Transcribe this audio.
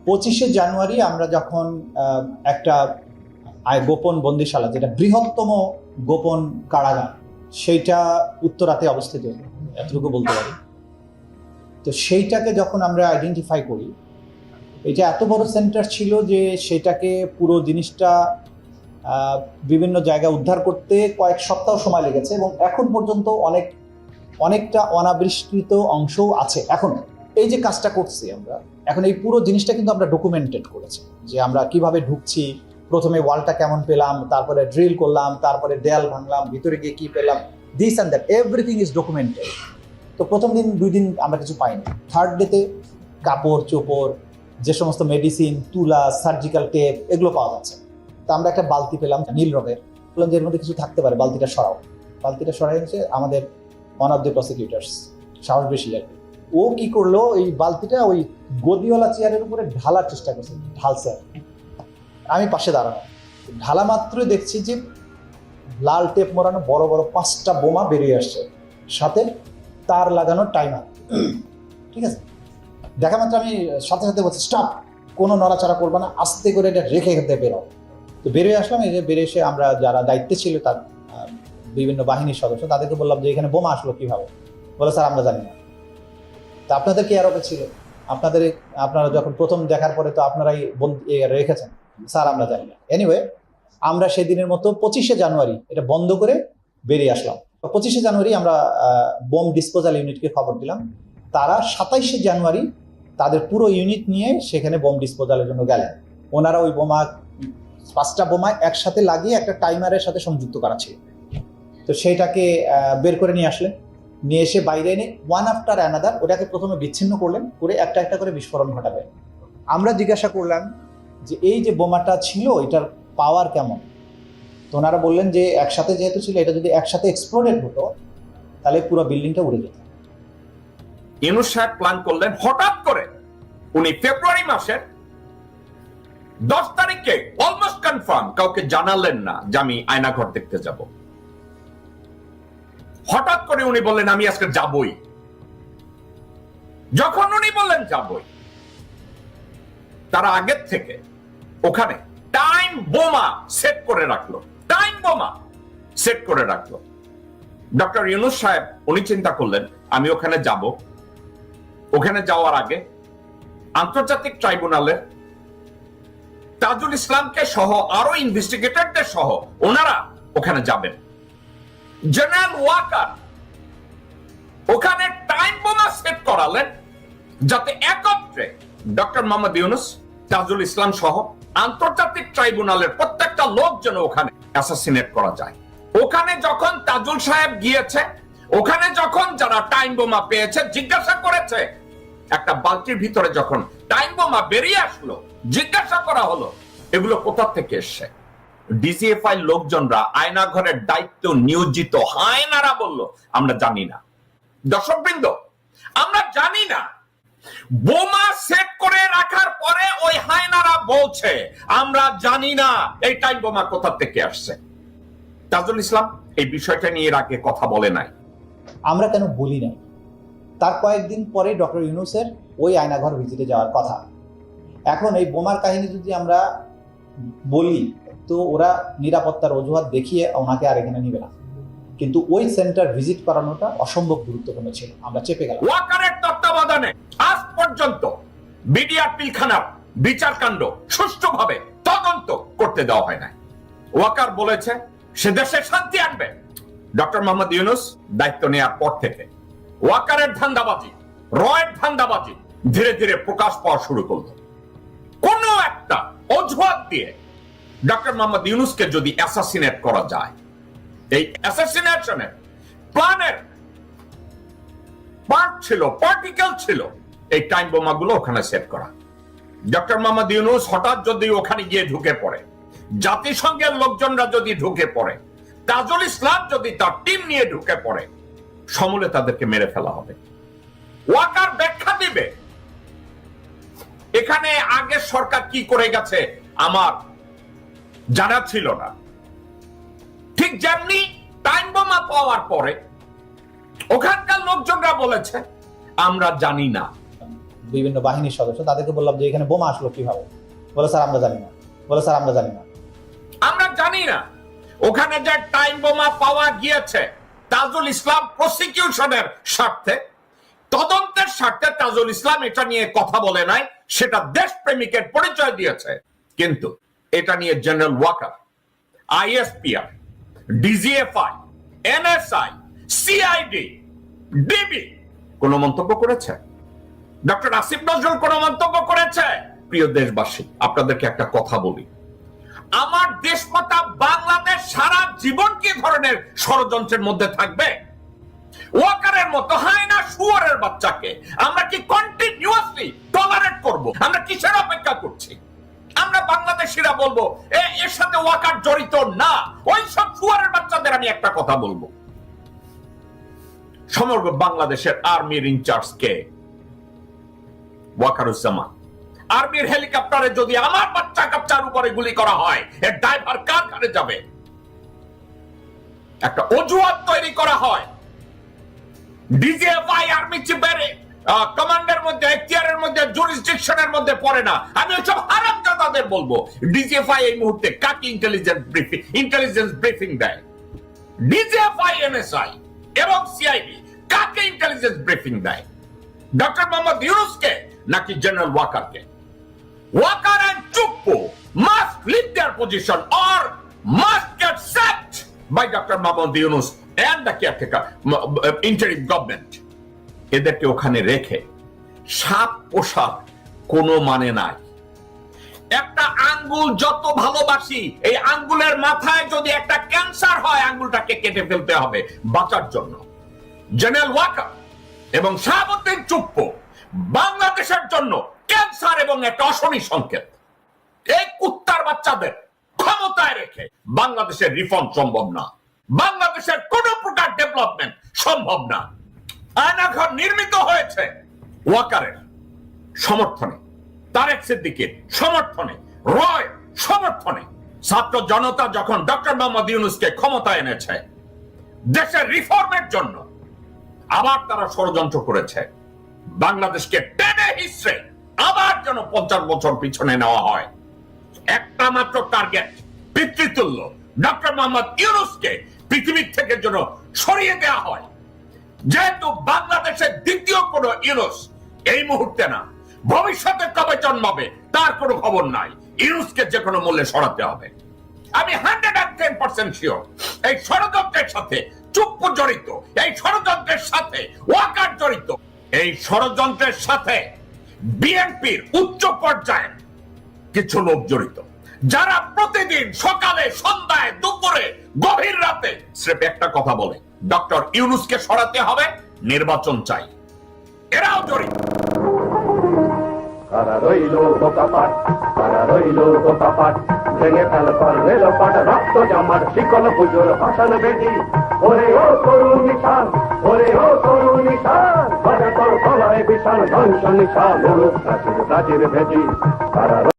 25শে জানুয়ারি আমরা যখন একটা গোপন বন্দিশালা, যেটা বৃহত্তম গোপন কারাগার, সেইটা উত্তরাতে অবস্থিত, এতটুকু বলতে পারি। তো সেইটাকে যখন আমরা আইডেন্টিফাই করি, এটা এত বড় সেন্টার ছিল যে সেটাকে পুরো জিনিসটা বিভিন্ন জায়গায় উদ্ধার করতে কয়েক সপ্তাহ সময় লেগেছে, এবং এখন পর্যন্ত অনেকটা অনাবিষ্কৃত অংশও আছে এখন। এই যে কাজটা করছি আমরা এখন, এই পুরো জিনিসটা কিন্তু আমরা ডকুমেন্টেড করেছি, যে আমরা কিভাবে ঢুকছি, প্রথমে ওয়ালটা কেমন পেলাম, তারপরে ড্রিল করলাম, তারপরে দেয়াল ভাঙলাম, ভিতরে গিয়ে কি পেলাম, this and that, everything is documented. তো প্রথম দিন 2 দিন আমরা কিছু পাইনি। থার্ড ডেতে কাপড় চোপড়, যে সমস্ত মেডিসিন, তুলা, সার্জিক্যাল টেপ, এগুলো পাওয়া যাচ্ছে। তো আমরা একটা বালতি পেলাম নীল রঙের, বললাম যে এর মধ্যে কিছু থাকতে পারে, বালতিটা সরাও। বালতিটা সরাই হচ্ছে আমাদের ওয়ান অফ দ্য প্রসিকিউটার্স, সাহস বেশি আর কি। ও কি করলো, ওই বালতিটা ওই গদিওয়ালা চেয়ারের উপরে ঢালার চেষ্টা করছে, ঢালছে। আমি পাশে দাঁড়ানো, ঢালা মাত্রই দেখছি যে লাল টেপ মোড়ানো বড় বড় 5টা বোমা বেরিয়ে আসছে, সাথে তার লাগানো টাইমার। ঠিক আছে, দেখা মাত্র আমি সাথে সাথে বলছি স্টপ, কোনো নড়াচড়া করবে না, আস্তে করে এটা রেখে খেতে বেরো। তো বেরিয়ে আসলাম। এই যে বেরিয়ে এসে আমরা যারা দায়িত্বে ছিল, তার বিভিন্ন বাহিনীর সদস্য, তাদেরকে বললাম যে এখানে বোমা আসলো কিভাবে। বলে স্যার আমরা জানি না। তা আপনাদের কি আরোপে ছিল, আপনারা যখন প্রথম দেখার পরে তো আপনারাই রেখেছেন। স্যার আমরা জানি না। এনিওয়ে, আমরা সেদিনের মতো 25শে জানুয়ারি এটা বন্ধ করে বেরিয়ে আসলাম। 25শে জানুয়ারি আমরা বোম ডিসপোজাল ইউনিটকে খবর দিলাম। তারা 27শে জানুয়ারি তাদের পুরো ইউনিট নিয়ে সেখানে বোম ডিসপোজালের জন্য গেলেন। ওনারা ওই 5টা বোমা একসাথে লাগিয়ে একটা টাইমারের সাথে সংযুক্ত করা ছিল। তো সেইটাকে বের করে নিয়ে আসলেন, নিয়ে এসে বাইরে এনে ওয়ান আফটার অ্যানাদার ওটাকে প্রথমে বিচ্ছিন্ন করলেন, করে একটা একটা করে বিস্ফোরণ ঘটাবেন। আমরা জিজ্ঞাসা করলাম যে এই যে বোমাটা ছিল এটার পাওয়ার কেমন। তো ওনারা বললেন যে একসাথে যেহেতু ছিল, এটা যদি একসাথে এক্সপ্লোডেড হতো তাহলে পুরো বিল্ডিংটা উড়ে যেত। ইউনূস সাহেব প্ল্যান করলেন, হঠাৎ করে উনি ফেব্রুয়ারি মাসের 10 তারিখে অলমোস্ট কনফার্ম, কাউকে জানালেন না যে আমি আয়নাঘর দেখতে যাব। হঠাৎ করে উনি বললেন আমি আজকে যাবই। যখন উনি বললেন যাবই, তারা আগের থেকে ওখানে টাইম বোমা সেট করে রাখলো, ডক্টর ইউনূস সাহেব উনি চিন্তা করলেন আমি ওখানে যাব। ওখানে যাওয়ার আগে আন্তর্জাতিক ট্রাইব্যুনালের তাজুল ইসলামকে সহ আরো ইনভেস্টিগেটরদের সহ ওনারা ওখানে যাবেন। জেনারেল ওয়াকার ওখানে টাইম বোমা সেট করালেন, যাতে একত্রে ডক্টর মোহাম্মদ ইউনূস, তাজুল ইসলাম সহ আন্তর্জাতিক ট্রাইব্যুনালের প্রত্যেকটা লোক যেন ওখানে অ্যাসাসিনেট করা যায়। ওখানে যখন তাজুল সাহেব গিয়েছে, ওখানে যখন যারা টাইম বোমা পেয়েছে জিজ্ঞাসা করেছে, একটা বালতির ভিতরে যখন টাইম বোমা বেরিয়ে আসলো, জিজ্ঞাসা করা হলো এগুলো কোথা থেকে এসছে। ডিজিএফআই লোকজনরা আয়নাঘরের দায়িত্ব নিয়োজিত হায়নারা বলল আমরা জানি না। দর্শকবৃন্দ, আমরা জানি না। বোমা সেট করে রাখার পরে ওই হায়নারা বলছে আমরা জানি না এই টাইম বোমা কোথা থেকে আসছে। তাজুল ইসলাম এই বিষয়টা নিয়ে এর আগে কথা বলে নাই। আমরা কেন বলি নাই? তার কয়েকদিন পরে ডক্টর ইউনূসের ওই আয়নাঘর ভিজিটে যাওয়ার কথা। এখন এই বোমার কাহিনী যদি আমরা বলি, তো ওরা নিরাপত্তার অজুহাত দেখিয়ে ওনাকে আর এখানে নিবে না। কিন্তু ওই সেন্টার ভিজিট করানোটা অসম্ভব গুরুত্বপূর্ণ ছিল, আমরা চেপে গেলাম। ওয়াকারের তত্ত্বাবধানে আজ পর্যন্ত বিডিআর পিলখানার বিচারকাণ্ড সুষ্ঠুভাবে তদন্ত করতে দেওয়া হয় না। ওয়াকার বলেছে সে দেশে শান্তি আনবে। ডক্টর মোহাম্মদ ইউনূস দায়িত্ব নেওয়ার পর থেকে ওয়াকারের ধান্দাবাজি, রয়ের ধান্দাবাজি ধীরে ধীরে প্রকাশ পাওয়া শুরু করলো। কোন একটা অজুহাত দিয়ে ডক্টর মোহাম্মদ ইউনূসকে যদি অ্যাসাসিনেট করা যায়, এই অ্যাসাসিনেশনের প্ল্যানের পার্ট ছিল, পার্টিকেল ছিল এই টাইম বোমাগুলো ওখানে সেট করা। ডক্টর মোহাম্মদ ইউনূস হঠাৎ যদি ওখানে গিয়ে ঢুকে পড়ে, জাতিসংঘের লোকজনরা যদি ঢুকে পড়ে, তাজুল ইসলাম যদি তার টিম নিয়ে ঢুকে পড়ে, সমূলে তাদেরকে মেরে ফেলা হবে। ওয়াকার ব্যাখ্যা দিবে এখানে আগে সরকার কি করে গেছে আমার জানা ছিল না। ঠিক যেমনি টাইম বোমা পাওয়ার পরে ওখানকার লোকজনরা বলেছে আমরা জানি না। বিভিন্ন বাহিনীর সদস্য, তাদেরকে বললাম যে এখানে বোমা আসলো কিভাবে, বলে স্যার আমরা জানি না, আমরা জানি না। ওখানে যে টাইম বোমা পাওয়া গিয়েছে তাজুল ইসলাম প্রসিকিউশনের স্বার্থে, তদন্তের স্বার্থে তাজুল ইসলাম এটা নিয়ে কথা বলে নাই, সেটা দেশপ্রেমিকের পরিচয় দিয়েছে। কিন্তু এটা নিয়ে general Waker, ISPR, DGFI, NSI, CID, DB কোন মন্তব্য করেছে? ডক্টর আসিফ নজরুল কোন মন্তব্য করেছে? প্রিয় দেশবাসী, আপনাদেরকে একটা কথা বলি, আমার দেশমাতা বাংলাদেশ সারা জীবন কি ধরনের ষড়যন্ত্রের মধ্যে থাকবে? ওয়াকারের মতো হায়না শুয়োরের বাচ্চাকে আমরা কি কন্টিনিউয়াসলি টলারেট করব? আমরা কিসের অপেক্ষা করছি? আমরা বাংলাদেশিরা বলবো এর সাথে ওয়াকার জড়িত না। ওই সব শুয়োরের বাচ্চাদের আমি একটা কথা বলবো, সমগ্র বাংলাদেশের আর্মির ইনচার্জ কে? ওয়াকারুজ্জামান। আর্মির হেলিকপ্টারে যদি আমার বাচ্চা কাচ্চার উপরে গুলি করা হয়, এর ড্রাইভার কার কাছে যাবে? একটা অজুহাত তৈরি করা হয়। ডিজিএফআই আর্মি চিফের কমান্ডের মধ্যে, এখতিয়ারের মধ্যে, জুরিসডিকশনের মধ্যে পড়ে না। আমি ওইসব হারামজাদাদের বলবো, ডিজিএফআই এই মুহূর্তে কাকে ইন্টেলিজেন্স ব্রিফিং দেয়? ডিজিএফআই, এনএসআই এবং সিআইডি কাকে ইন্টেলিজেন্স ব্রিফিং দেয়? ডক্টর মোহাম্মদ ইউনূসকে নাকি জেনারেল ওয়াকারকে? Waker and Chuppo must leave their position or must get sacked by Dr. Mohammad Yunus and the caretaker interim government. এদেরকে ওখানে রেখে সাপ পোশাক কোনো মানে নাই। একটা আঙ্গুল যত ভালোবাসি, এই আঙ্গুলের মাথায় যদি একটা ক্যান্সার হয়, আঙ্গুলটাকে কেটে ফেলতে হবে বাঁচার জন্য। জেনারেল ওয়াকার এবং শাহাবুদ্দিন চুপ্পো বাংলাদেশের জন্য ক্যান্সার এবং একটা অশনি সংকেত। এই কুত্তার বাচ্চাদের ক্ষমতায় রেখে বাংলাদেশের রিফর্ম সম্ভব না, বাংলাদেশের কোন প্রকার ডেভেলপমেন্ট সম্ভব না। আয়নাঘর নির্মিত হয়েছে ওয়াকারের সমর্থনে, তারেক সিদ্দিকের সমর্থনে, রয় সমর্থনে। ছাত্র জনতা যখন ডক্টর মোহাম্মদ ইউনূসকে ক্ষমতায় এনেছে দেশের রিফর্মের জন্য, আবার তারা ষড়যন্ত্র করেছে বাংলাদেশকে টেনে হিসড়ে আবার যেন 50 বছর পিছনে নেওয়া হয়। একটা মাত্র টার্গেট, পিতৃতুল্য ডক্টর মোহাম্মদ ইউনূসকে পৃথিবীর থেকে যেন সরিয়ে দেওয়া হয়। যেহেতু বাংলাদেশের দ্বিতীয় কোন ইউনূস এই মুহূর্তে না, ভবিষ্যতে কবে জন্মাবে তার কোনো খবর নাই। ইউনূসকে যে কোনো মূল্যে সরাতে হবে। আমি 110% শিওর এই ষড়যন্ত্রের সাথে চুপ্পু জড়িত, এই ষড়যন্ত্রের সাথে ওয়াকার জড়িত, এই ষড়যন্ত্রের সাথে বিএনপির উচ্চ পর্যায়ে কিছু লোক জড়িত, যারা প্রতিদিন সকালে, সন্ধ্যায়, দুপুরে, গভীর রাতে স্রেফ একটা কথা বলে, ডক্টর ইউনূসকে সরাতে হবে, নির্বাচন চাই। এরাও জড়িত। কারা রইল বোকাপাট, কারা রইল বোকাপাট, ভেঙে ফেল কর্নেল পাট, রক্ত জমাট শিকল পুজোর ভাষণ বেদি। ওরে ও তরুণ নিশান, ওরে ও তরুণ নিশান, বাজে তোর গলায় বিশাল ধ্বংস নিশান, মুলুক প্রাচীর প্রাচীর ভেদি। কারা